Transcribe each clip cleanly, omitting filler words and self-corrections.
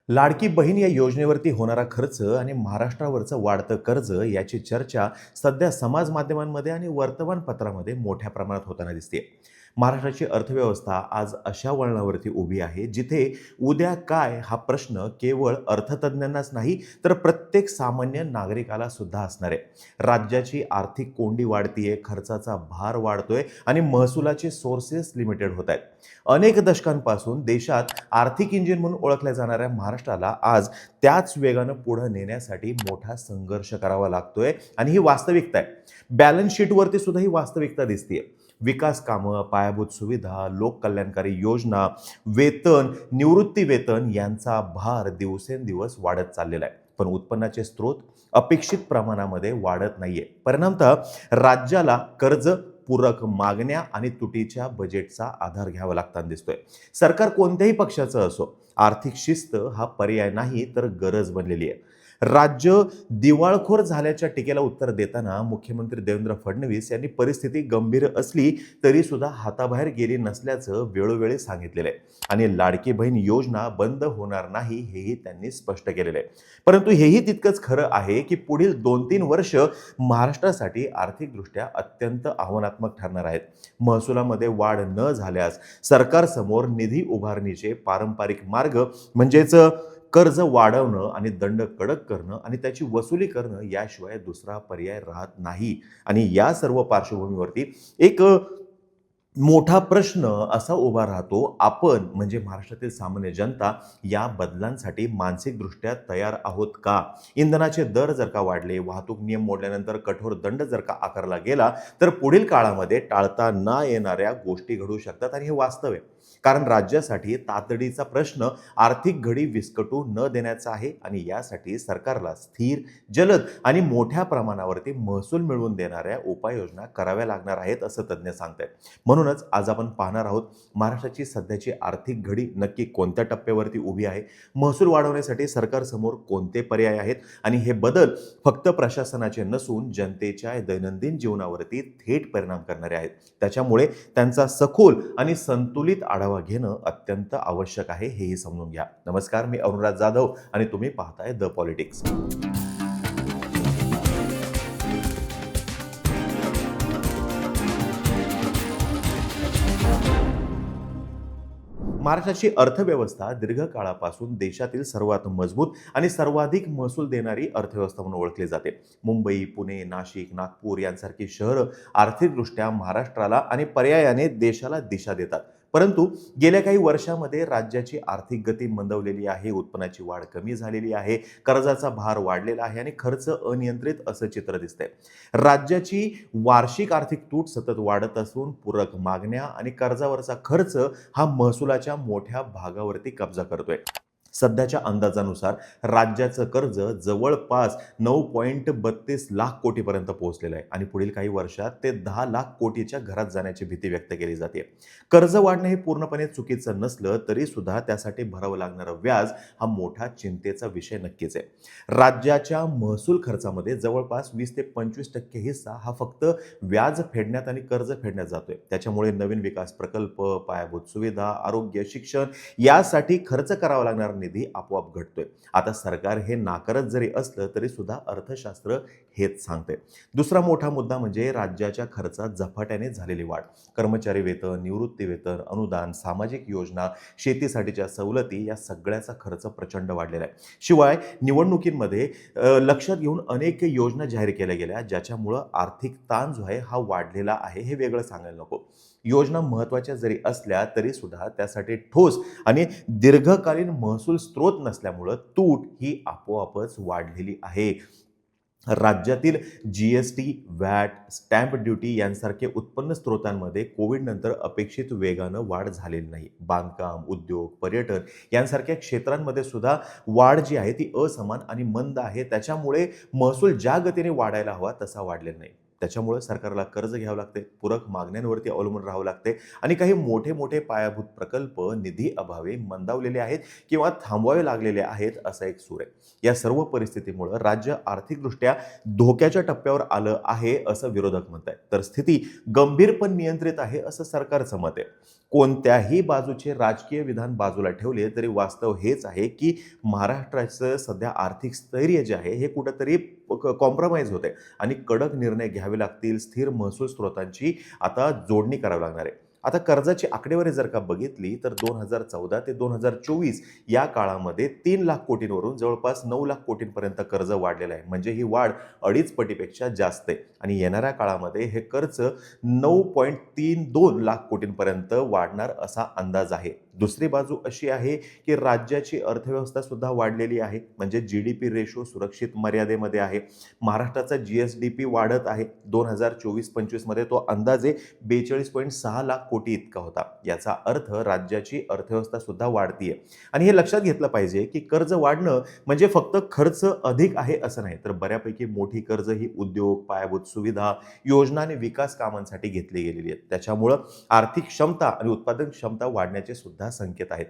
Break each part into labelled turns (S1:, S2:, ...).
S1: लाडकी बहीण या योजनेवरती होणारा खर्च आणि महाराष्ट्रावरचं वाढतं कर्ज याची चर्चा सध्या समाज माध्यमांमध्ये आणि वर्तमानपत्रामध्ये मोठ्या प्रमाणात होताना दिसते. महाराष्ट्राची अर्थव्यवस्था आज अशा वळणावरती उभी आहे जिथे उद्या काय हा प्रश्न केवळ अर्थतज्ज्ञांनाच नाही तर प्रत्येक सामान्य नागरिकाला सुद्धा असणार आहे. राज्याची आर्थिक कोंडी वाढतीये, खर्चाचा भार वाढतोय आणि महसुलाचे सोर्सेस लिमिटेड होत आहेत. अनेक दशकांपासून देशात आर्थिक इंजिन म्हणून ओळखल्या जाणाऱ्या महाराष्ट्राला आज त्याच वेगानं पुढे नेण्यासाठी मोठा संघर्ष करावा लागतोय आणि ही वास्तविकता आहे. बॅलन्स शीटवरती सुद्धा ही वास्तविकता दिसतेय. विकास कामं, पायाभूत सुविधा, लोककल्याणकारी योजना, वेतन, निवृत्ती वेतन यांचा भार दिवसेंदिवस वाढत चाललेला आहे. पण उत्पन्नाचे स्रोत अपेक्षित प्रमाणामध्ये वाढत नाहीये. परिणामतः राज्याला कर्ज, पूरक मागण्या आणि तुटीच्या बजेटचा आधार घ्यावा लागताना दिसतोय. सरकार कोणत्याही पक्षाचं असो, आर्थिक शिस्त हा पर्याय नाही तर गरज बनलेली आहे. राज्य दिवाळखोर झाल्याच्या टीकेला उत्तर देताना मुख्यमंत्री देवेंद्र फडणवीस यांनी परिस्थिती गंभीर असली तरी सुद्धा हाताबाहेर गेली नसल्याचं वेळोवेळी सांगितलेलं आहे आणि लाडकी बहीण योजना बंद होणार नाही हेही त्यांनी स्पष्ट केलेलं आहे. परंतु हेही तितकंच खरं आहे की पुढील 2-3 वर्ष महाराष्ट्रासाठी आर्थिकदृष्ट्या अत्यंत आव्हानात्मक ठरणार आहेत. महसुलामध्ये वाढ न झाल्यास सरकारसमोर निधी उभारणीचे पारंपरिक मार्ग म्हणजेच कर्ज वाढवणं आणि दंड कडक करणं आणि त्याची वसुली करणं याशिवाय दुसरा पर्याय राहत नाही. आणि या सर्व पार्श्वभूमीवरती एक मोठा प्रश्न असा उभा राहतो, आपण म्हणजे महाराष्ट्रातील सामान्य जनता या बदलांसाठी मानसिकदृष्ट्या तयार आहोत का? इंधनाचे दर जर का वाढले, वाहतूक नियम मोडल्यानंतर कठोर दंड जर का आकारला गेला तर पुढील काळामध्ये टाळता न येणाऱ्या गोष्टी घडू शकतात आणि हे वास्तव आहे. कारण राज्यासाठी तातडीचा प्रश्न आर्थिक घडी विस्कटू न देण्याचा आहे आणि यासाठी सरकारला स्थिर, जलद आणि मोठ्या प्रमाणावरती महसूल मिळवून देणाऱ्या उपाययोजना कराव्या लागणार आहेत असं तज्ज्ञ सांगतात. म्हणूनच आज आपण पाहणार आहोत महाराष्ट्राची सध्याची आर्थिक घडी नक्की कोणत्या टप्प्यावरती उभी आहे, महसूल वाढवण्यासाठी सरकारसमोर कोणते पर्याय आहेत आणि हे बदल फक्त प्रशासनाचे नसून जनतेच्या दैनंदिन जीवनावरती थेट परिणाम करणारे आहेत. त्याच्यामुळे त्यांचा सखोल आणि संतुलित आढावा घेणं अत्यंत आवश्यक आहे हेही समजून घ्या. नमस्कार, मी अरुणराज जाधव आणि तुम्ही पाहताय द पॉलिटिक्स. महाराष्ट्राची अर्थव्यवस्था दीर्घकाळापासून देशातील सर्वात मजबूत आणि सर्वाधिक महसूल देणारी अर्थव्यवस्था म्हणून ओळखली जाते. मुंबई, पुणे, नाशिक, नागपूर यांसारखी शहरं आर्थिकदृष्ट्या महाराष्ट्राला आणि पर्यायाने देशाला दिशा देतात. परंतु गेल्या काही वर्षामध्ये राज्याची आर्थिक गती मंदवलेली आहे, उत्पन्नाची वाढ कमी झालेली आहे, कर्जाचा भार वाढलेला आहे आणि खर्च अनियंत्रित असं चित्र दिसतंय. राज्याची वार्षिक आर्थिक तूट सतत वाढत असून पूरक मागण्या आणि कर्जावरचा खर्च हा महसुलाच्या मोठ्या भागावरती कब्जा करतोय. सध्याच्या अंदाजानुसार राज्याचं कर्ज जवळपास 9.32 लाख कोटीपर्यंत पोहोचलेलं आहे आणि पुढील काही वर्षात ते 10 लाख कोटीच्या घरात जाण्याची भीती व्यक्त केली जाते. कर्ज वाढणं हे पूर्णपणे चुकीचं नसलं तरी सुद्धा त्यासाठी भरावं लागणारं व्याज हा मोठा चिंतेचा विषय नक्कीच आहे. राज्याच्या महसूल खर्चामध्ये जवळपास 20 ते 25% हिस्सा हा फक्त व्याज फेडण्यात आणि कर्ज फेडण्यात जातोय. त्याच्यामुळे नवीन विकास प्रकल्प, पायाभूत सुविधा, आरोग्य, शिक्षण यासाठी खर्च करावा लागणारा निधी आपोआप घटतोय. आता सरकार हे नाकारत जरी असलं तरी सुद्धा अर्थशास्त्र हेच सांगते. दुसरा मोठा मुद्दा म्हणजे राज्याच्या खर्चात झपाट्याने झालेली वाढ. कर्मचारी वेतन, निवृत्ती वेतन, अनुदान, सामाजिक योजना, शेतीसाठीच्या सवलती या सगळ्याचा खर्च प्रचंड वाढलेला आहे. शिवाय निवडणुकींमध्ये लक्षात घेऊन अनेक योजना जाहीर केल्या गेल्या ज्याच्यामुळं आर्थिक ताण जो आहे हा वाढलेला आहे. हे वेगळं सांगायला नको. योजना महत्त्वाच्या जरी असल्या तरी सुद्धा त्यासाठी ठोस आणि दीर्घकालीन महसूल स्रोत नसल्यामुळं तूट ही आपोआपच वाढलेली आहे. राज्यातील GST, व्हॅट, स्टॅम्प ड्युटी यांसारखे उत्पन्न स्रोतांमध्ये कोविडनंतर अपेक्षित वेगानं वाढ झालेली नाही. बांधकाम, उद्योग, पर्यटन यांसारख्या क्षेत्रांमध्ये सुद्धा वाढ जी आहे ती असमान आणि मंद आहे. त्याच्यामुळे महसूल ज्या गतीने वाढायला हवा तसा वाढलेला नाही. त्याच्यामुळे सरकारला कर्ज घ्यावं लागते, पूरक मागण्यांवरती अवलंबून राहावं लागते आणि काही मोठे मोठे पायाभूत प्रकल्प निधी अभावी मंदावलेले आहेत किंवा थांबवावे लागलेले आहेत, असा एक सूर आहे. या सर्व परिस्थितीमुळे राज्य आर्थिकदृष्ट्या धोक्याच्या टप्प्यावर आलं आहे, असं विरोधक म्हणत आहेत. तर स्थिती गंभीर पण नियंत्रित आहे, असं सरकारचं मत आहे. कोणत्याही बाजूचे राजकीय विधान बाजूला ठेवले तरी वास्तव हेच आहे की महाराष्ट्राचं सध्या आर्थिक स्थैर्य जे आहे हे कुठंतरी कॉम्प्रोमाइज होते आणि कडक निर्णय घ्यावे लागतील. स्थिर महसूल स्रोतांची आता जोडणी करावी लागणार आहे. आता कर्जाची आकडेवारी जर का बघितली तर 2014 ते 2024 या काळामध्ये 3 लाख कोटींवरून जवळपास 9 लाख कोटींपर्यंत कर्ज वाढलेलं आहे. म्हणजे ही वाढ 2.5 पटीपेक्षा जास्त आहे आणि येणाऱ्या काळामध्ये हे कर्ज 9.32 लाख कोटींपर्यंत वाढणार असा अंदाज आहे. दुसरी बाजू अशी आहे की राज्याची अर्थव्यवस्था सुद्धा वाढलेली आहे. म्हणजे GDP रेशो सुरक्षित मर्यादेमध्ये आहे. महाराष्ट्राचा GSDP वाढत आहे. 2024-25 मध्ये तो अंदाजे 42.6 लाख कोटी इतका होता. याचा अर्थ राज्याची अर्थव्यवस्था सुद्धा वाढतीये आणि हे लक्षात घेतलं पाहिजे की कर्ज वाढणं म्हणजे फक्त खर्च अधिक आहे असं नाही, तर बऱ्यापैकी मोठी कर्ज ही उद्योग, पायाभूत सुविधा, योजना आणि विकास कामांसाठी घेतली गेलेली आहेत. त्याच्यामुळं आर्थिक क्षमता आणि उत्पादन क्षमता वाढण्याचे सुद्धा संकेत आहेत.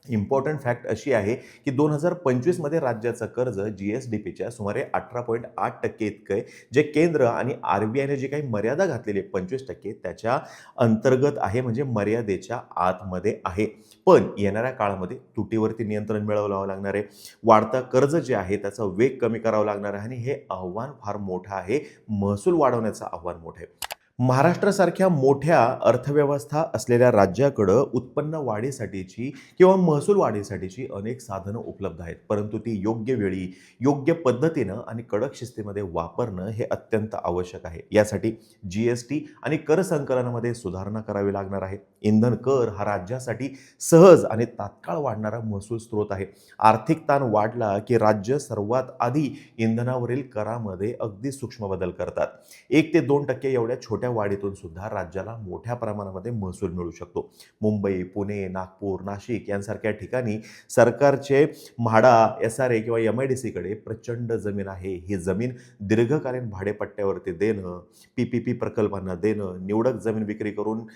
S1: इम्पॉर्टंट फॅक्ट अशी आहे की 2025 मध्ये राज्याचं कर्ज GSDPच्या सुमारे 18.8% इतकं आहे, जे केंद्र आणि RBIने जी काही मर्यादा घातलेली आहे 25% त्याच्या अंतर्गत आहे, म्हणजे मर्यादेच्या आतमध्ये आहे. पण येणाऱ्या काळामध्ये तुटीवरती नियंत्रण मिळवावं लागणार आहे. वाढता कर्ज जे आहे त्याचा वेग कमी करावा लागणार आहे आणि हे आव्हान फार मोठं आहे. महसूल वाढवण्याचं आव्हान मोठं आहे. महाराष्ट्रासारख्या मोठ्या अर्थव्यवस्था असलेल्या राज्याकडं उत्पन्न वाढीसाठीची किंवा महसूल वाढीसाठीची अनेक साधनं उपलब्ध आहेत, परंतु ती योग्य वेळी, योग्य पद्धतीनं आणि कडक शिस्तीमध्ये वापरणं हे अत्यंत आवश्यक आहे. यासाठी GST आणि कर संकलनामध्ये सुधारणा करावी लागणार आहे. इंधन कर हा राज्यासाठी सहज आणि तात्काळ वाढणारा महसूल स्रोत आहे. आर्थिक ताण वाढला की राज्य सर्वात आधी इंधनावरील करामध्ये अगदी सूक्ष्म बदल करतात. 1 ते 2% एवढ्या छोट्या वाढीतून सुद्धा राज्याला मोठ्या प्रमाणामध्ये महसूल मिळू शकतो. मुंबई, पुणे, नागपूर, नाशिक यांसारख्या ठिकाणी सरकारचे म्हाडा, SRA किंवा MIDC कडे प्रचंड जमीन आहे. ही जमीन दीर्घकालीन भाडेपट्ट्यावरती देणं, PPP प्रकल्पांना देणं, निवडक जमीन विक्री करून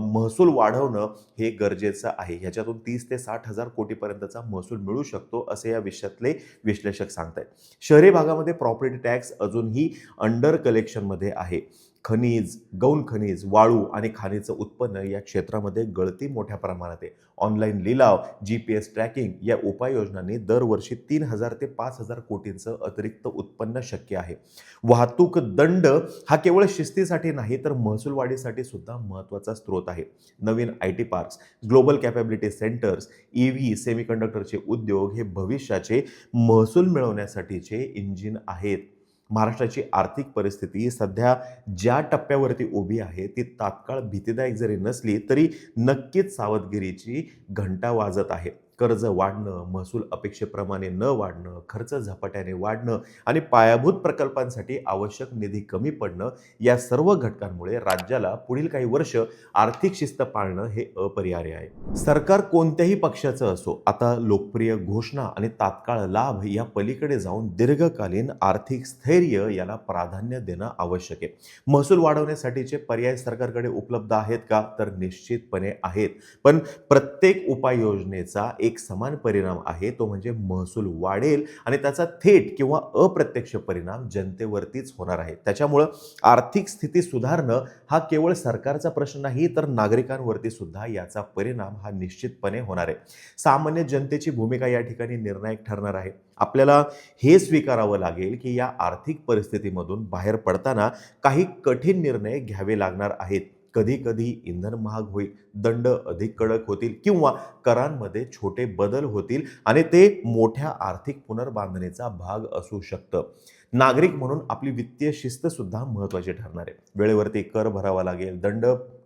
S1: महसूल वाढवणं हे गरजेचं आहे. ह्याच्यातून 30 ते 60 हजार कोटीपर्यंतचा महसूल मिळू शकतो, असे या विषयातले विश्लेषक सांगतायत. शहरी भागामध्ये प्रॉपर्टी टॅक्स अजूनही अंडर कलेक्शनमध्ये आहे. खनिज, गौण खनिज, वाळू आणि खाणीचं उत्पन्न या क्षेत्रामध्ये गळती मोठ्या प्रमाणात आहे. ऑनलाईन लिलाव, GPS ट्रॅकिंग या उपाययोजनांनी दरवर्षी 3,000 ते 5,000 कोटींचं अतिरिक्त उत्पन्न शक्य आहे. वाहतूक दंड हा केवळ शिस्तीसाठी नाही तर महसूल वाढीसाठी सुद्धा महत्त्वाचा स्रोत आहे. नवीन IT parks, global capability centres, EV, सेमीकंडक्टरचे उद्योग हे भविष्याचे महसूल मिळवण्यासाठीचे इंजिन आहेत. महाराष्ट्राची आर्थिक परिस्थिती सध्या ज्या टप्प्यावरती उभी आहे ती तात्काळ भीतीदायक जरी नसली तरी नक्कीच सावधगिरीची घंटा वाजत आहे. कर्ज वाढणं, महसूल अपेक्षेप्रमाणे न वाढणं, खर्च झपाट्याने वाढणं आणि पायाभूत प्रकल्पांसाठी आवश्यक निधी कमी पडणं या सर्व घटकांमुळे राज्याला पुढील काही वर्ष आर्थिक शिस्त पाळणं हे अपरिहार्य आहे. सरकार कोणत्याही पक्षाचं असो, आता लोकप्रिय घोषणा आणि तात्काळ लाभ या पलीकडे जाऊन दीर्घकालीन आर्थिक स्थैर्य याला प्राधान्य देणं आवश्यक आहे. महसूल वाढवण्यासाठीचे पर्याय सरकारकडे उपलब्ध आहेत का? तर निश्चितपणे आहेत. पण प्रत्येक उपाययोजनेचा एक समान परिणाम आहे, तो म्हणजे महसूल वाढेल आणि त्याचा थेट किंवा अप्रत्यक्ष परिणाम जनतेवरतीच होणार आहे. त्याच्यामुळं आर्थिक स्थिती सुधारणं हा केवळ सरकारचा प्रश्न नाही तर नागरिकांवरती सुद्धा याचा परिणाम हा निश्चितपणे होणार आहे. सामान्य जनतेची भूमिका या ठिकाणी निर्णायक ठरणार आहे. आपल्याला हे स्वीकारावं लागेल की या आर्थिक परिस्थितीमधून बाहेर पडताना काही कठीण निर्णय घ्यावे लागणार आहेत. कधी कधी इंधन महाग होईल, दंड अधिक कडक होतील किंवा करांमध्ये छोटे बदल होतील आणि ते मोठ्या आर्थिक पुनर्बांधणीचा भाग असू शकतं. नागरिक म्हणून आपली वित्तीय शिस्त सुद्धा महत्त्वाची ठरणार आहे. वेळेवरती कर भरावा लागेल, दंड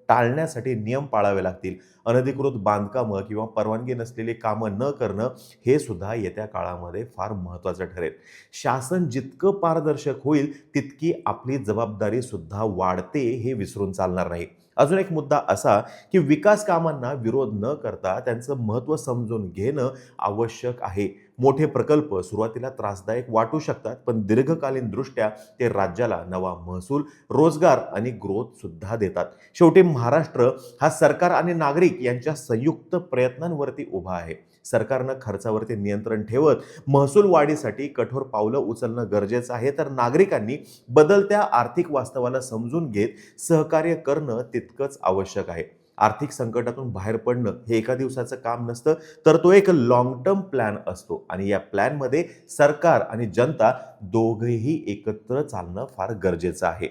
S1: टाळण्यासाठी नियम पाळावे लागतील, अनधिकृत बांधकामं किंवा परवानगी नसलेली कामं न करणं हे सुद्धा येत्या काळामध्ये फार महत्त्वाचं ठरेल. शासन जितकं पारदर्शक होईल तितकी आपली जबाबदारी सुद्धा वाढते, हे विसरून चालणार नाही. अजून एक मुद्दा असा की विकास कामांना विरोध न करता त्यांचं महत्त्व समजून घेणं आवश्यक आहे. मोठे प्रकल्प सुरुवातीला त्रासदायक वाटू शकतात, पण दीर्घकालीन दृष्ट्या ते राज्याला नवा महसूल, रोजगार आणि ग्रोथ सुद्धा देतात. शेवटी महाराष्ट्र हा सरकार आणि नागरिक यांच्या संयुक्त प्रयत्नांवरती उभा आहे. सरकारनं खर्चावरती नियंत्रण ठेवत महसूल वाढीसाठी कठोर पावलं उचलणं गरजेचं आहे, तर नागरिकांनी बदलत्या आर्थिक वास्तवाला समजून घेत सहकार्य करणं तितकंच आवश्यक आहे. आर्थिक संकटातून बाहेर पडणं हे एका दिवसाचं काम नसतं, तर तो एक लाँग टर्म प्लॅन असतो आणि या प्लॅनमध्ये सरकार आणि जनता दोघेही एकत्र चालणं फार गरजेचं आहे.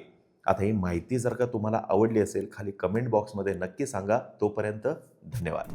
S1: आता ही माहिती जर का तुम्हाला आवडली असेल, खाली कमेंट बॉक्समध्ये नक्की सांगा. तोपर्यंत धन्यवाद.